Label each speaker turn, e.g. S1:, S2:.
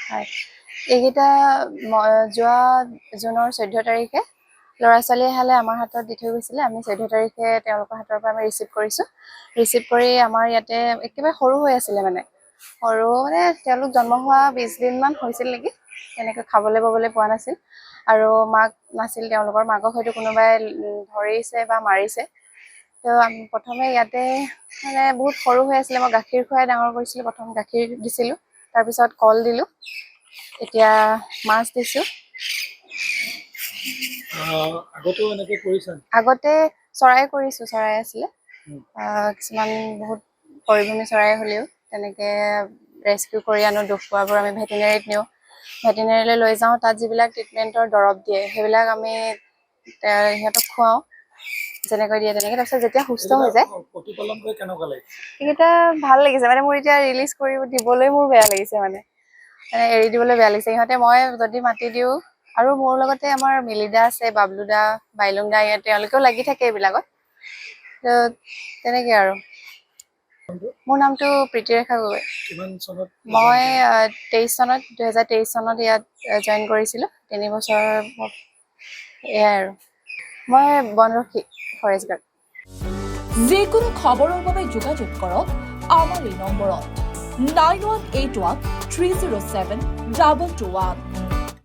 S1: হয় এইকেইটা যোৱা জুনৰ 14 তাৰিখে ল'ৰা ছোৱালী হালে আমাৰ হাতত দি থৈ গৈছিলে আমি 14 তাৰিখে তেওঁলোকৰ হাতৰ পৰা আমি ৰিচিভ কৰিছোঁ ৰিচিভ কৰি আমাৰ ইয়াতে একেবাৰে সৰু হৈ আছিলে মানে তেওঁলোক জন্ম হোৱা 20 দিনমান হৈছিল নেকি তেনেকৈ খাবলৈ ববলৈ পোৱা নাছিল আৰু মাক নাছিল তেওঁলোকৰ মাকক হয়তো কোনোবাই ধৰিছে বা মাৰিছে তো আমি প্ৰথমে ইয়াতে মানে বহুত সৰু হৈ আছিলে মই গাখীৰ খুৱাই ডাঙৰ কৰিছিলোঁ প্ৰথম গাখীৰ দিছিলোঁ তাৰপিছত কল দিলোঁ এতিয়া মাছ দিছোঁ আগতে চৰাই কৰিছোঁ চৰাই আছিলে কিছুমান বহুত পৰিভূমি চৰাই হ'লেও তেনেকৈ ৰেস্কিউ কৰি আনো দুখ পোৱাবোৰ আমি ভেটেনেৰীত নিওঁ ভেটেনেৰীলৈ লৈ যাওঁ তাত যিবিলাক ট্ৰিটমেণ্টৰ দৰৱ দিয়ে সেইবিলাক আমি সিহঁতক খুৱাওঁ যেনেকৈ দিয়ে তেনেকৈ তাৰপিছত যেতিয়া সুস্থ হৈ যায়
S2: প্ৰতিপালন কৰি কেনেকুৱা লাগিছে
S1: এইকেইটা ভাল লাগিছে মানে মোৰ এতিয়া ৰিলিজ কৰি দিবলৈ মোৰ বেয়া লাগিছে মানে এৰি দিবলৈ বেয়া লাগিছে ইহঁতে মই যদি মাতি দিওঁ আৰু মোৰ লগতে আমাৰ মিলিদা আছে বাবলু দা বাইলুং দা তেওঁলোকেও লাগি থাকে এইবিলাকত তো তেনেকৈ আৰু মোৰ নামটো প্ৰীতিৰেখা গগৈ মই 2023 চনত ইয়াত জইন কৰিছিলোঁ 3 বছৰ এয়াই আৰু মই বনৰক্ষী ফৰেষ্ট গাৰ্ড
S3: যিকোনো খবৰৰ বাবে যোগাযোগ কৰক আমাৰ এই নম্বৰত 9181 307 221